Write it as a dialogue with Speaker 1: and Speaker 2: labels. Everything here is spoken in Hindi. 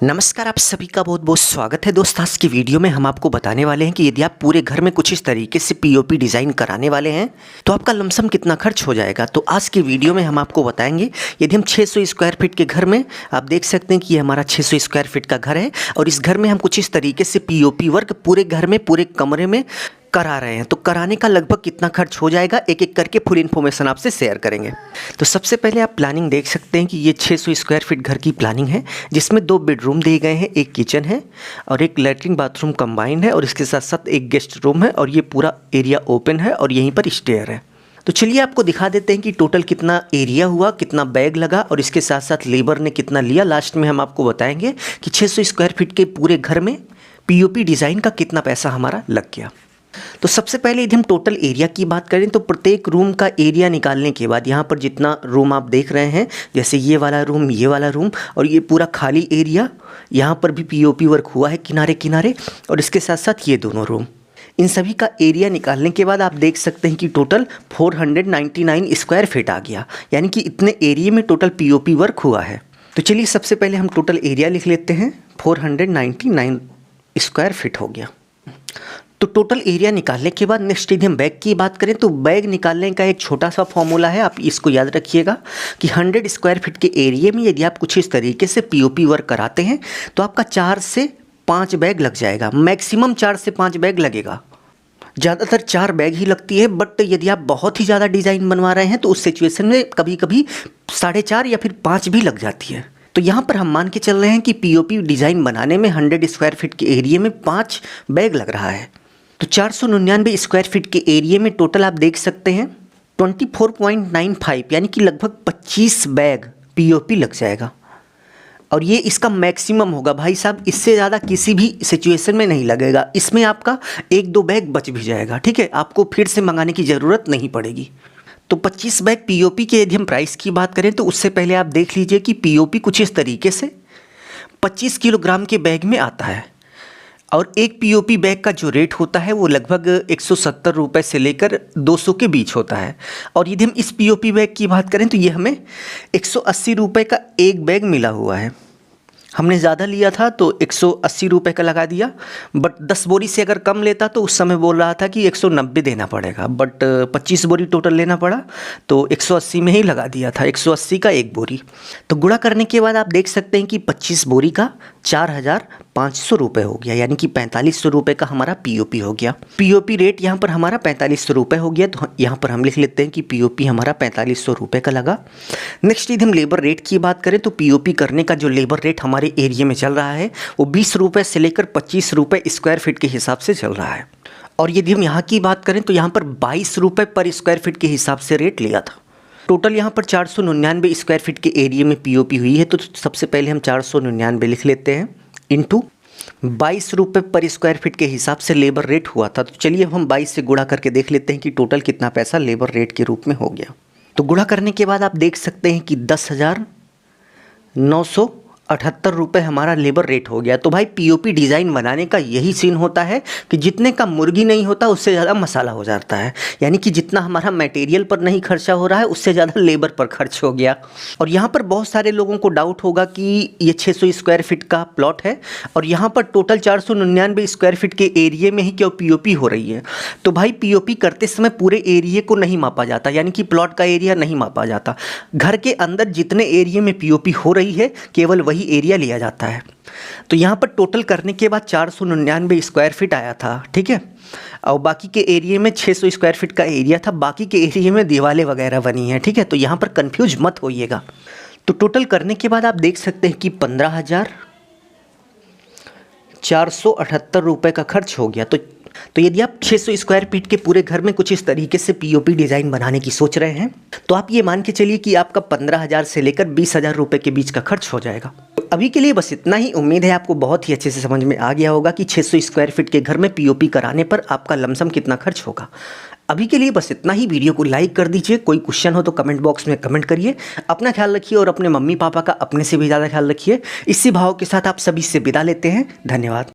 Speaker 1: नमस्कार, आप सभी का बहुत बहुत स्वागत है दोस्त। आज की वीडियो में हम आपको बताने वाले हैं कि यदि आप पूरे घर में कुछ इस तरीके से पीओपी डिज़ाइन कराने वाले हैं तो आपका लमसम कितना खर्च हो जाएगा। तो आज की वीडियो में हम आपको बताएंगे। यदि हम 600 स्क्वायर फीट के घर में, आप देख सकते हैं कि ये हमारा 600 स्क्वायर फीट का घर है और इस घर में हम कुछ इस तरीके से पीओपी वर्क पूरे घर में, पूरे कमरे में करा रहे हैं, तो कराने का लगभग कितना खर्च हो जाएगा, एक एक करके फुल इन्फॉर्मेशन आपसे शेयर करेंगे। तो सबसे पहले आप प्लानिंग देख सकते हैं कि ये 600 स्क्वायर फीट घर की प्लानिंग है, जिसमें 2 बेडरूम दिए गए हैं, एक किचन है और एक लैट्रिन बाथरूम कंबाइंड है और इसके साथ साथ एक गेस्ट रूम है और ये पूरा एरिया ओपन है और यहीं पर स्टेयर है। तो चलिए आपको दिखा देते हैं कि टोटल कितना एरिया हुआ, कितना बैग लगा और इसके साथ साथ लेबर ने कितना लिया। लास्ट में हम आपको बताएंगे कि 600 स्क्वायर फीट के पूरे घर में पीओपी डिज़ाइन का कितना पैसा हमारा लग गया। तो सबसे पहले यदि हम टोटल एरिया की बात करें तो प्रत्येक रूम का एरिया निकालने के बाद यहाँ पर जितना रूम आप देख रहे हैं, जैसे ये वाला रूम और ये पूरा खाली एरिया, यहाँ पर भी पीओपी वर्क हुआ है किनारे किनारे और इसके साथ साथ ये दोनों रूम, इन सभी का एरिया निकालने के बाद आप देख सकते हैं कि टोटल 499 स्क्वायर फीट आ गया। यानी कि इतने एरिया में टोटल पीओपी वर्क हुआ है। तो चलिए सबसे पहले हम टोटल एरिया लिख लेते हैं। 499 स्क्वायर फीट हो गया। तो टोटल एरिया निकालने के बाद नेक्स्ट यदि हम बैग की बात करें तो बैग निकालने का एक छोटा सा फॉर्मूला है, आप इसको याद रखिएगा कि 100 स्क्वायर फीट के एरिया में यदि आप कुछ इस तरीके से पीओपी वर्क कराते हैं तो आपका 4 से 5 बैग लग जाएगा। मैक्सिमम 4 से 5 बैग लगेगा, ज़्यादातर 4 बैग ही लगती है। बट यदि आप बहुत ही ज़्यादा डिज़ाइन बनवा रहे हैं तो उस सिचुएशन में कभी कभी 4.5 या फिर 5 भी लग जाती है। तो यहाँ पर हम मान के चल रहे हैं कि पीओपी डिज़ाइन बनाने में 100 स्क्वायर फीट के एरिया में 5 बैग लग रहा है। तो 499 स्क्वायर फीट के एरिया में टोटल आप देख सकते हैं 24.95 यानी कि लगभग 25 बैग पीओपी लग जाएगा और ये इसका मैक्सिमम होगा भाई साहब। इससे ज़्यादा किसी भी सिचुएशन में नहीं लगेगा। इसमें आपका 1-2 बैग बच भी जाएगा, ठीक है, आपको फिर से मंगाने की ज़रूरत नहीं पड़ेगी। तो 25 बैग पीओपी के यदि हम प्राइस की बात करें तो उससे पहले आप देख लीजिए कि पीओपी कुछ इस तरीके से 25 किलोग्राम के बैग में आता है और एक पीओपी बैग का जो रेट होता है वो लगभग 170 रुपये से लेकर 200 के बीच होता है। और यदि हम इस पीओपी बैग की बात करें तो ये हमें 180 रुपये का एक बैग मिला हुआ है। हमने ज़्यादा लिया था तो 180 रुपये का लगा दिया, बट 10 बोरी से अगर कम लेता तो उस समय बोल रहा था कि 190 देना पड़ेगा, बट 25 बोरी टोटल लेना पड़ा तो 180 में ही लगा दिया था। 180 का एक बोरी, तो गुणा करने के बाद आप देख सकते हैं कि 25 बोरी का 4,500 रुपये हो गया, यानी कि 4500 रुपये का हमारा पीओपी हो गया। पीओपी रेट यहाँ पर हमारा 4500 रुपये हो गया। तो यहाँ पर हम लिख लेते हैं कि पीओपी हमारा 4500 रुपये का लगा। नेक्स्ट यदि हम लेबर रेट की बात करें तो पीओपी करने का जो लेबर रेट हमारे एरिया में चल रहा है वो 20 रुपये से लेकर 25 रुपये स्क्वायर फीट के हिसाब से चल रहा है। और यदि हम यहाँ की बात करें तो यहाँ पर 22 रुपये पर स्क्वायर फीट के हिसाब से रेट लिया था। टोटल यहाँ पर 499 स्क्वायर फीट के एरिया में पीओपी हुई है। तो सबसे पहले हम 499 लिख लेते हैं इंटू 22 रुपये पर स्क्वायर फीट के हिसाब से लेबर रेट हुआ था। तो चलिए अब हम 22 से गुणा करके देख लेते हैं कि टोटल कितना पैसा लेबर रेट के रूप में हो गया। तो गुणा करने के बाद आप देख सकते हैं कि 10,978 रुपये हमारा लेबर रेट हो गया। तो भाई पीओपी डिज़ाइन बनाने का यही सीन होता है कि जितने का मुर्गी नहीं होता उससे ज़्यादा मसाला हो जाता है। यानी कि जितना हमारा मटेरियल पर नहीं खर्चा हो रहा है उससे ज़्यादा लेबर पर खर्च हो गया। और यहाँ पर बहुत सारे लोगों को डाउट होगा कि ये 600 स्क्वायर फीट का प्लॉट है और यहाँ पर टोटल 499 स्क्वायर फीट के एरिए में ही क्यों पीओपी हो रही है। तो भाई पीओपी करते समय पूरे एरिए को नहीं मापा जाता, यानी कि प्लॉट का एरिया नहीं मापा जाता। घर के अंदर जितने एरिए में पीओपी हो रही है केवल वही एरिया लिया जाता है। तो यहाँ पर टोटल करने के बाद 499 स्क्वायर फीट आया था, ठीक है, और बाकी के एरिया में 600 स्क्वायर फीट का एरिया था, बाकी के एरिया में दीवारें वगैरह बनी हैं, ठीक है। तो यहाँ पर कंफ्यूज मत होइएगा। तो टोटल करने के बाद आप देख सकते हैं कि 15,478 रुपये का खर्च हो गया। तो यदि आप 600 स्क्वायर फीट के पूरे घर में कुछ इस तरीके से पीओपी डिज़ाइन बनाने की सोच रहे हैं तो आप ये मान के चलिए कि आपका 15,000 से लेकर 20,000 रुपये के बीच का खर्च हो जाएगा। तो अभी के लिए बस इतना ही। उम्मीद है आपको बहुत ही अच्छे से समझ में आ गया होगा कि 600 स्क्वायर फीट के घर में पीओपी कराने पर आपका लमसम कितना खर्च होगा। अभी के लिए बस इतना ही। वीडियो को लाइक कर दीजिए। कोई क्वेश्चन हो तो कमेंट बॉक्स में कमेंट करिए। अपना ख्याल रखिए और अपने मम्मी पापा का अपने से भी ज़्यादा ख्याल रखिए। इसी भाव के साथ आप सभी से विदा लेते हैं। धन्यवाद।